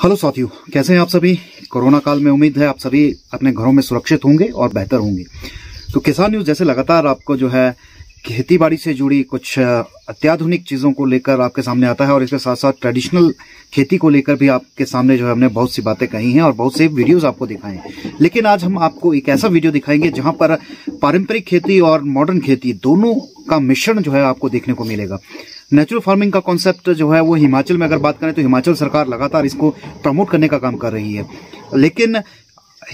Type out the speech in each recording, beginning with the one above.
Hello साथियों, कैसे हैं आप सभी। कोरोना काल में उम्मीद है आप सभी अपने घरों में सुरक्षित होंगे और बेहतर होंगे। तो किसान न्यूज़ जैसे लगातार आपको जो है खेती बाड़ी से जुड़ी कुछ अत्याधुनिक चीज़ों को लेकर आपके सामने आता है और इसके साथ साथ ट्रेडिशनल खेती को लेकर भी आपके सामने जो है हमने बहुत सी बातें कही हैं और बहुत से वीडियोस आपको दिखाए हैं। लेकिन आज हम आपको एक ऐसा वीडियो दिखाएंगे जहां पर पारंपरिक खेती और मॉडर्न खेती दोनों का मिश्रण जो है आपको देखने को मिलेगा। नेचुरल फार्मिंग का कॉन्सेप्ट जो है वो हिमाचल में अगर बात करें तो हिमाचल सरकार लगातार इसको प्रमोट करने का काम कर रही है। लेकिन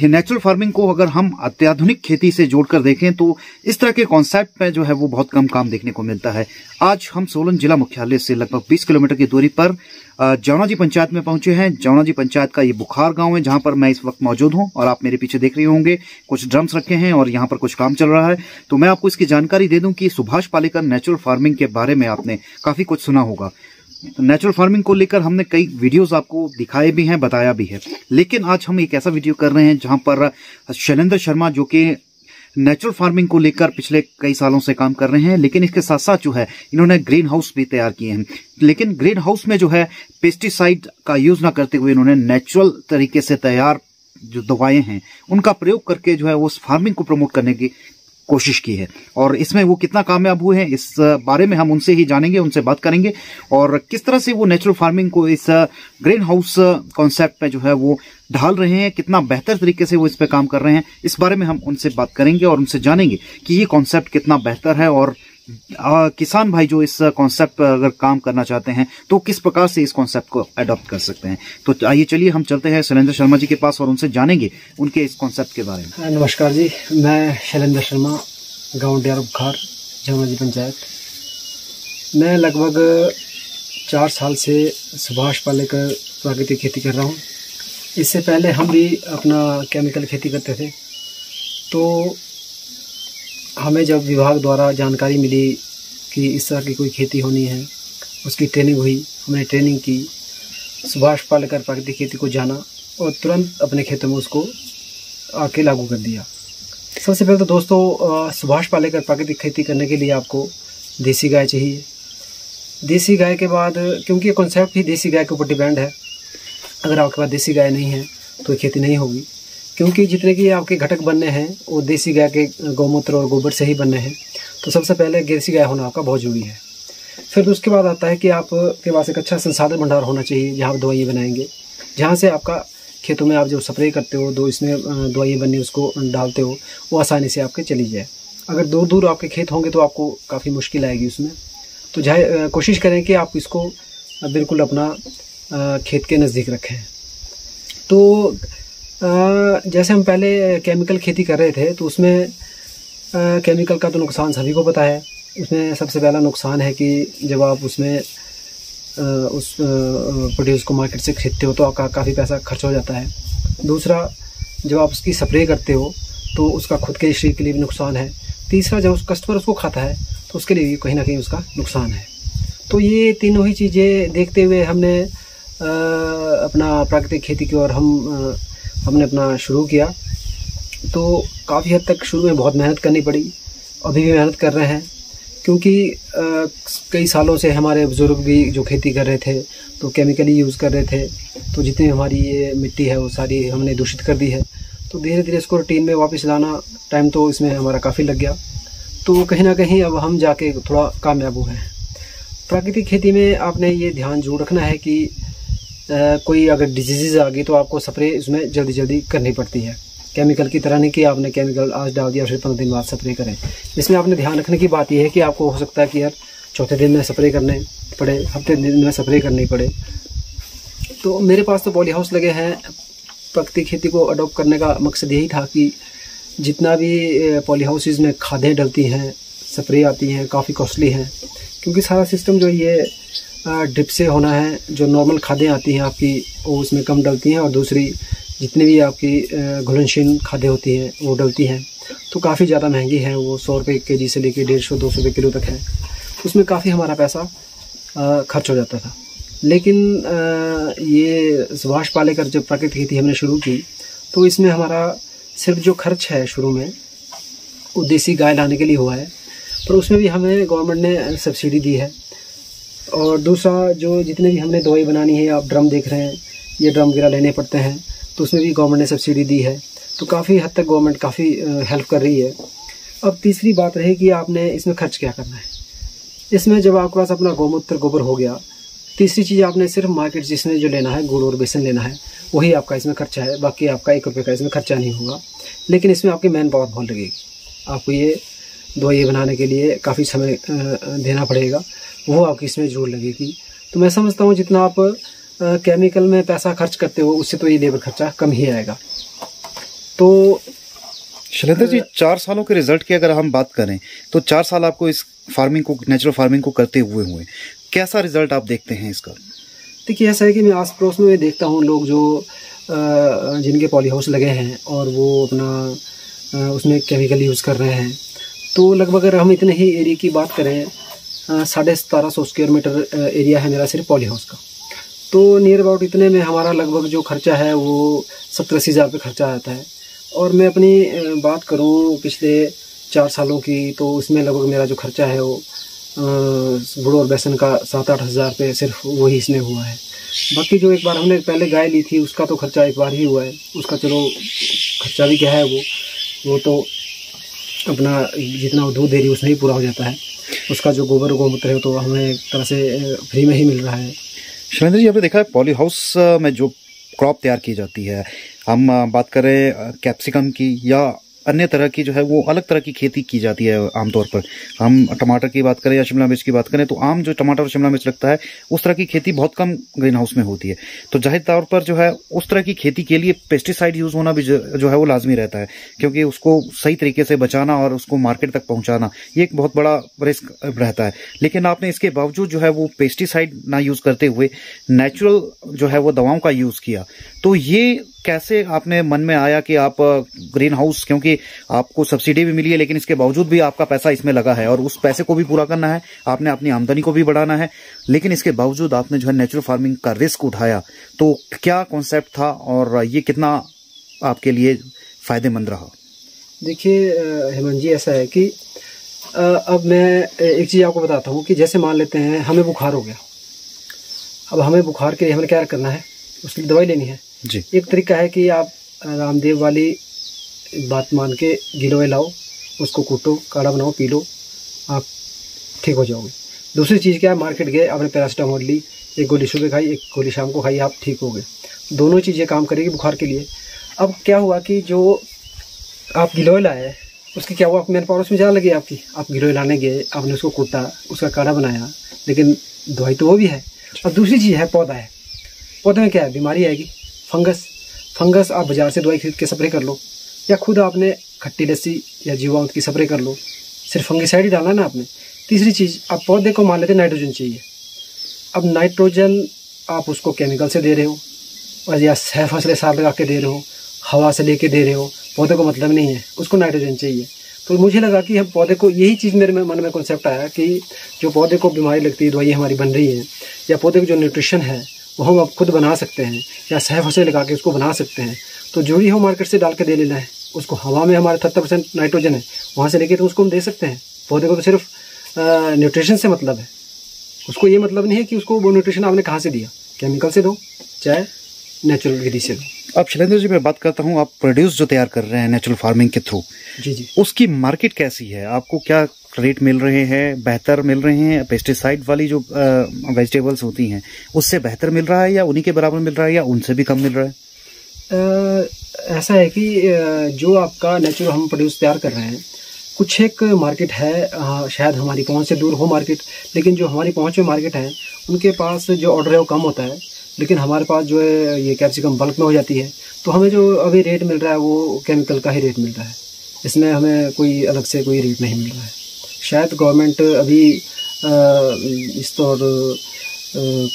नेचुरल फार्मिंग को अगर हम अत्याधुनिक खेती से जोड़कर देखें तो इस तरह के कॉन्सेप्ट में जो है वो बहुत कम काम देखने को मिलता है। आज हम सोलन जिला मुख्यालय से लगभग 20 किलोमीटर की दूरी पर जौनाजी पंचायत में पहुंचे हैं। जौनाजी पंचायत का ये बुखार गांव है जहां पर मैं इस वक्त मौजूद हूं और आप मेरे पीछे देख रहे होंगे कुछ ड्रम्स रखे हैं और यहां पर कुछ काम चल रहा है। तो मैं आपको इसकी जानकारी दे दूं कि सुभाष पालेकर नेचुरल फार्मिंग के बारे में आपने काफी कुछ सुना होगा। तो नेचुरल फार्मिंग को लेकर हमने कई वीडियोस आपको दिखाए भी हैं, बताया भी है। लेकिन आज हम एक ऐसा वीडियो कर रहे हैं जहां पर शैलेंद्र शर्मा जो कि नेचुरल फार्मिंग को लेकर पिछले कई सालों से काम कर रहे हैं, लेकिन इसके साथ साथ जो है इन्होंने ग्रीन हाउस भी तैयार किए हैं। लेकिन ग्रीन हाउस में जो है पेस्टिसाइड का यूज ना करते हुए इन्होंने नेचुरल तरीके से तैयार जो दवाएं हैं उनका प्रयोग करके जो है वो फार्मिंग को प्रमोट करने की कोशिश की है। और इसमें वो कितना कामयाब हुए हैं इस बारे में हम उनसे ही जानेंगे, उनसे बात करेंगे और किस तरह से वो नेचुरल फार्मिंग को इस ग्रीन हाउस कॉन्सेप्ट में जो है वो ढाल रहे हैं, कितना बेहतर तरीके से वो इस पे काम कर रहे हैं। इस बारे में हम उनसे बात करेंगे और उनसे जानेंगे कि ये कॉन्सेप्ट कितना बेहतर है और किसान भाई जो इस कॉन्सेप्ट पर अगर काम करना चाहते हैं तो किस प्रकार से इस कॉन्सेप्ट को अडॉप्ट कर सकते हैं। तो आइए चलिए हम चलते हैं शैलेंद्र शर्मा जी के पास और उनसे जानेंगे उनके इस कॉन्सेप्ट के बारे में। नमस्कार जी, मैं शैलेंद्र शर्मा, गांव डेरा बुखार, जौनाजी पंचायत। मैं लगभग 4 साल से सुभाष पालेकर प्राकृतिक खेती कर रहा हूँ। इससे पहले हम भी अपना केमिकल खेती करते थे। तो हमें जब विभाग द्वारा जानकारी मिली कि इस तरह की कोई खेती होनी है, उसकी ट्रेनिंग हुई, हमने ट्रेनिंग की, सुभाष पालेकर प्राकृतिक खेती को जाना और तुरंत अपने खेतों में उसको आके लागू कर दिया। सबसे पहले तो दोस्तों, सुभाष पालेकर प्राकृतिक खेती करने के लिए आपको देसी गाय चाहिए। देसी गाय के बाद, क्योंकि ये कॉन्सेप्ट ही देसी गाय के ऊपर डिपेंड है, अगर आपके पास देसी गाय नहीं है तो खेती नहीं होगी, क्योंकि जितने की आपके घटक बनने हैं वो देसी गाय के गौमूत्र और गोबर से ही बनने हैं। तो सबसे पहले देसी गाय होना आपका बहुत ज़रूरी है। फिर उसके बाद आता है कि आपके पास एक अच्छा संसाधन भंडार होना चाहिए जहाँ आप दवाइयाँ बनाएंगे, जहाँ से आपका खेतों में आप जो स्प्रे करते हो, दो इसमें दवाइयाँ बननी उसको डालते हो, वो आसानी से आपके चली जाए। अगर दूर दूर आपके खेत होंगे तो आपको काफ़ी मुश्किल आएगी उसमें। तो चाहे कोशिश करें कि आप इसको बिल्कुल अपना खेत के नज़दीक रखें। तो जैसे हम पहले केमिकल खेती कर रहे थे तो उसमें केमिकल का तो नुकसान सभी को पता है। उसमें सबसे पहला नुकसान है कि जब आप उसमें उस प्रोड्यूस को मार्केट से खरीदते हो तो आपका काफ़ी पैसा खर्च हो जाता है। दूसरा, जब आप उसकी स्प्रे करते हो तो उसका खुद के शरीर के लिए भी नुकसान है। तीसरा, जब उस कस्टमर उसको खाता है तो उसके लिए भी कहीं ना कहीं उसका नुकसान है। तो ये तीनों ही चीज़ें देखते हुए हमने अपना प्राकृतिक खेती की ओर हमने अपना शुरू किया। तो काफ़ी हद तक शुरू में बहुत मेहनत करनी पड़ी, अभी भी मेहनत कर रहे हैं, क्योंकि कई सालों से हमारे बुज़ुर्ग भी जो खेती कर रहे थे तो केमिकली यूज़ कर रहे थे। तो जितनी हमारी ये मिट्टी है वो सारी हमने दूषित कर दी है। तो धीरे धीरे इसको रूटीन में वापस लाना, टाइम तो इसमें हमारा काफ़ी लग गया। तो कहीं ना कहीं अब हम जाके थोड़ा कामयाब हुए हैं। प्राकृतिक खेती में आपने ये ध्यान जरूर रखना है कि कोई अगर डिजीज़ आ गई तो आपको स्प्रे इसमें जल्दी जल्दी करनी पड़ती है। केमिकल की तरह नहीं कि आपने केमिकल आज डाल दिया फिर 15 दिन बाद स्प्रे करें। इसमें आपने ध्यान रखने की बात यह है कि आपको हो सकता है कि यार चौथे दिन में स्प्रे करने पड़े, हफ्ते दिन में स्प्रे करनी पड़े। तो मेरे पास तो पॉली हाउस लगे हैं। प्राकृतिक खेती को अडॉप्ट करने का मकसद यही था कि जितना भी पॉली हाउसेज में खादें डलती हैं, स्प्रे आती हैं, काफ़ी कॉस्टली हैं, क्योंकि सारा सिस्टम जो ये ड्रिप से होना है। जो नॉर्मल खादें आती हैं आपकी वो उसमें कम डलती हैं और दूसरी जितनी भी आपकी घुलनशील खादें होती हैं वो डलती हैं, तो काफ़ी ज़्यादा महंगी हैं। वो 100 रुपये kg से लेकर 150-200 रुपये किलो तक है। उसमें काफ़ी हमारा पैसा खर्च हो जाता था। लेकिन ये सुभाष पालेकर जब प्राकृतिक खेती हमने शुरू की तो इसमें हमारा सिर्फ जो खर्च है शुरू में वो देसी गाय लाने के लिए हुआ है, पर उसमें भी हमें गवर्नमेंट ने सब्सिडी दी है। और दूसरा, जो जितने भी हमने दवाई बनानी है, आप ड्रम देख रहे हैं, ये ड्रम वगैरह लेने पड़ते हैं, तो उसमें भी गवर्नमेंट ने सब्सिडी दी है, तो काफ़ी हद तक गवर्नमेंट काफ़ी हेल्प कर रही है। अब तीसरी बात रही कि आपने इसमें खर्च क्या करना है। इसमें जब आपके पास अपना गौमूत्र गोबर हो गया, तीसरी चीज़ आपने सिर्फ मार्केट जिसमें जो लेना है, गुड़ और बेसन लेना है, वही आपका इसमें खर्चा है। बाकी आपका 1 रुपये का इसमें खर्चा नहीं होगा, लेकिन इसमें आपकी मैन पावर बहुत लगेगी। आपको ये दवाई बनाने के लिए काफ़ी समय देना पड़ेगा, वो आपकी इसमें जरूर लगेगी। तो मैं समझता हूँ जितना आप केमिकल में पैसा खर्च करते हो, उससे तो ये लेबर खर्चा कम ही आएगा। तो शैलेंद्र जी, 4 सालों के रिजल्ट की अगर हम बात करें तो 4 साल आपको इस फार्मिंग को, नेचुरल फार्मिंग को करते हुए कैसा रिजल्ट आप देखते हैं इसका? देखिए, ऐसा है कि मैं आस पड़ोस में देखता हूँ लोग जो जिनके पॉली हाउस लगे हैं और वो अपना उसमें केमिकल यूज़ कर रहे हैं। तो लगभग अगर हम इतने ही एरिया की बात करें, 1750 स्क्वायर मीटर एरिया है मेरा सिर्फ पॉली हाउस का, तो नियर अबाउट इतने में हमारा लगभग जो खर्चा है वो 70-80 हज़ार रुपये खर्चा आता है। और मैं अपनी बात करूं पिछले 4 सालों की, तो उसमें लगभग मेरा जो खर्चा है वो गुड़ और बेसन का 7-8 हज़ार रुपये सिर्फ वही इसमें हुआ है। बाकी जो एक बार हमने पहले गाय ली थी उसका तो खर्चा एक बार ही हुआ है, उसका चलो खर्चा भी क्या है, वो तो अपना जितना दूध दे रही है उसमें ही पूरा हो जाता है। उसका जो गोबर गौमूत्र है तो हमें एक तरह से फ्री में ही मिल रहा है। शैलेंद्र जी, आपने देखा है पॉली हाउस में जो क्रॉप तैयार की जाती है, हम बात करें कैप्सिकम की या अन्य तरह की, जो है वो अलग तरह की खेती की जाती है आमतौर पर। हम टमाटर की बात करें या शिमला मिर्च की बात करें तो आम जो टमाटर और शिमला मिर्च लगता है उस तरह की खेती बहुत कम ग्रीन हाउस में होती है। तो जाहिर तौर पर जो है उस तरह की खेती के लिए पेस्टिसाइड यूज होना भी जो है वो लाजमी रहता है, क्योंकि उसको सही तरीके से बचाना और उसको मार्केट तक पहुंचाना ये एक बहुत बड़ा रिस्क रहता है। लेकिन आपने इसके बावजूद जो है वो पेस्टिसाइड ना यूज करते हुए नेचुरल जो है वो दवाओं का यूज किया। तो ये कैसे आपने मन में आया कि आप ग्रीन हाउस, क्योंकि आपको सब्सिडी भी मिली है लेकिन इसके बावजूद भी आपका पैसा इसमें लगा है और उस पैसे को भी पूरा करना है, आपने अपनी आमदनी को भी बढ़ाना है, लेकिन इसके बावजूद आपने जो है नेचुरल फार्मिंग का रिस्क उठाया, तो क्या कॉन्सेप्ट था और ये कितना आपके लिए फायदेमंद रहा? देखिए हेमंत जी, ऐसा है कि अब मैं एक चीज़ आपको बताता हूँ कि जैसे मान लेते हैं हमें बुखार हो गया। अब हमें बुखार के लिए हमें क्या करना है, उसके लिए दवाई लेनी है जी। एक तरीका है कि आप रामदेव वाली बात मान के गिलोय लाओ, उसको कूटो, काढ़ा बनाओ, पी लो, आप ठीक हो जाओगे। दूसरी चीज़ क्या है, मार्केट गए, आपने पैरासीटामोल ली, 1 गोली सुबह खाई, 1 गोली शाम को खाई, आप ठीक हो गए। दोनों चीज़ें काम करेगी बुखार के लिए। अब क्या हुआ कि जो आप गिलोय लाए उसकी क्या हुआ, मेरे पावर उसमें ज़्यादा लगी आपकी। आप गिलोय लाने गए, आपने उसको कूटा, उसका काढ़ा बनाया, लेकिन दवाई तो वो भी है। और दूसरी चीज़ है पौधा है, पौधे में क्या है, बीमारी आएगी, फंगस। आप बाजार से दवाई खरीद के स्प्रे कर लो या खुद आपने खट्टी लस्सी या जीवामृत की स्प्रे कर लो, सिर्फ फंगिसाइड ही डालना है ना आपने। तीसरी चीज़, आप पौधे को मान लेते नाइट्रोजन चाहिए। अब नाइट्रोजन आप उसको केमिकल से दे रहे हो और या सह फसलें साथ लगा के दे रहे हो, हवा से लेके दे रहे हो, पौधे को मतलब नहीं है, उसको नाइट्रोजन चाहिए। तो मुझे लगा कि हम पौधे को, यही चीज़ मेरे मन में कॉन्सेप्ट आया कि जो पौधे को बीमारी लगती है, दवाई हमारी बन रही है, या पौधे को जो न्यूट्रिशन है वो हम अब खुद बना सकते हैं या सह फसलें लगा के उसको बना सकते हैं। तो जो भी हम मार्केट से डाल के दे लेना है, उसको हवा में हमारे 70% नाइट्रोजन है, वहाँ से लेके तो उसको हम दे सकते हैं। पौधे को तो सिर्फ न्यूट्रिशन से मतलब है, उसको ये मतलब नहीं है कि उसको वो न्यूट्रिशन आपने कहाँ से दिया, केमिकल से दो चाहे नेचुरल विधि से दो। अब शैलेंद्र जी, मैं बात करता हूँ, आप प्रोड्यूस जो तैयार कर रहे हैं नेचुरल फार्मिंग के थ्रू, जी, उसकी मार्केट कैसी है? आपको क्या रेट मिल रहे हैं? बेहतर मिल रहे हैं? पेस्टिसाइड वाली जो वेजिटेबल्स होती हैं उससे बेहतर मिल रहा है या उन्हीं के बराबर मिल रहा है या उनसे भी कम मिल रहा है? ऐसा है कि जो आपका नेचुरल हम प्रोड्यूस तैयार कर रहे हैं, कुछ एक मार्केट है, शायद हमारी पहुंच से दूर हो मार्केट, लेकिन जो हमारी पहुंच में मार्केट है उनके पास जो ऑर्डर है वो कम होता है, लेकिन हमारे पास जो है ये कैप्सिकम बल्क में हो जाती है। तो हमें जो अभी रेट मिल रहा है वो केमिकल का ही रेट मिल रहा है, इसमें हमें कोई अलग से कोई रेट नहीं मिल रहा है। शायद गवर्नमेंट अभी इस तौर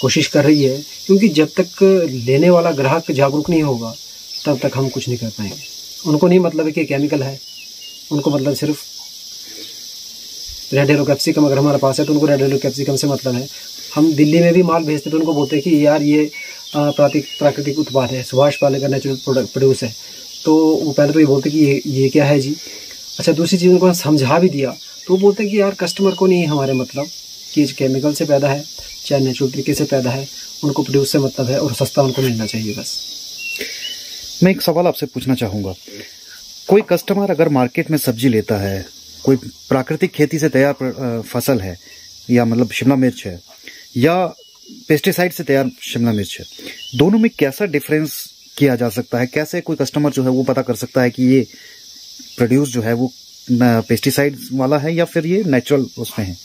कोशिश कर रही है, क्योंकि जब तक लेने वाला ग्राहक जागरूक नहीं होगा तब तक हम कुछ नहीं कर पाएंगे। उनको नहीं मतलब है कि केमिकल है, उनको मतलब सिर्फ रेड येलो कैप्सिकम अगर हमारे पास है तो उनको रेड येलो कैप्सिकम से मतलब है। हम दिल्ली में भी माल भेजते तो उनको बोलते हैं कि यार ये प्राकृतिक उत्पाद है, सुभाष पालेकर नेचुरल प्रोड्यूस है, तो वो पहले तो ये बोलते कि ये क्या है जी। अच्छा, दूसरी चीज़ उनको समझा भी दिया तो वो बोलते हैं कि यार कस्टमर को नहीं हमारे मतलब कि केमिकल से पैदा है चाहे नेचुरल तरीके से पैदा है, उनको प्रोड्यूस से मतलब है और सस्ता उनको मिलना चाहिए बस। मैं एक सवाल आपसे पूछना चाहूँगा, कोई कस्टमर अगर मार्केट में सब्जी लेता है, कोई प्राकृतिक खेती से तैयार फसल है या मतलब शिमला मिर्च है या पेस्टिसाइड से तैयार शिमला मिर्च है, दोनों में कैसा डिफरेंस किया जा सकता है? कैसे कोई कस्टमर जो है वो पता कर सकता है कि ये प्रोड्यूस जो है वो पेस्टिसाइड वाला है या फिर ये नेचुरल उसमें है?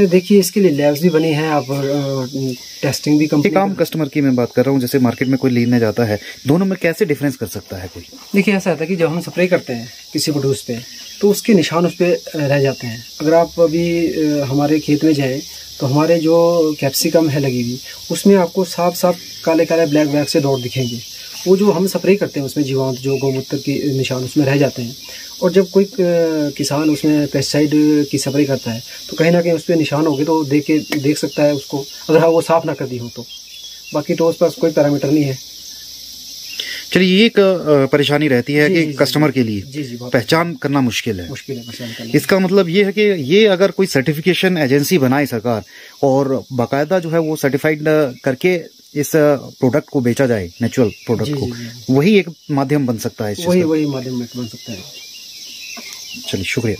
देखिए, इसके लिए लैब्स भी बनी हैं, आप टेस्टिंग भी कंप्लीट। एक आम कस्टमर की मैं बात कर रहा हूँ, जैसे मार्केट में कोई लेने जाता है, दोनों में कैसे डिफरेंस कर सकता है कोई? देखिए, ऐसा होता है कि जब हम स्प्रे करते हैं किसी प्रोड्यूस पे तो उसके निशान उस पर रह जाते हैं। अगर आप अभी हमारे खेत में जाए तो हमारे जो कैप्सिकम है लगी हुई, उसमें आपको साफ साफ काले काले ब्लैक ब्लैक से डॉट दिखेंगे। वो जो हम स्प्रे करते हैं उसमें जीवाणु जो गौमूत्र के निशान उसमें रह जाते हैं। और जब कोई किसान उसमें पेस्टिसाइड की स्प्रे करता है तो कहीं ना कहीं उस पर निशान होंगे तो देख सकता है उसको, अगर वो साफ ना कर दी हो तो। बाकी तो उस पर कोई पैरामीटर नहीं है। चलिए, ये एक परेशानी रहती है कि कस्टमर के लिए जी पहचान करना मुश्किल है पहचान करना। इसका मतलब ये है कि ये अगर कोई सर्टिफिकेशन एजेंसी बनाए सरकार और बाकायदा जो है वो सर्टिफाइड करके इस प्रोडक्ट को बेचा जाए, नेचुरल प्रोडक्ट को, वही एक माध्यम बन सकता है। वही माध्यम बन सकता है। चलिए, शुक्रिया।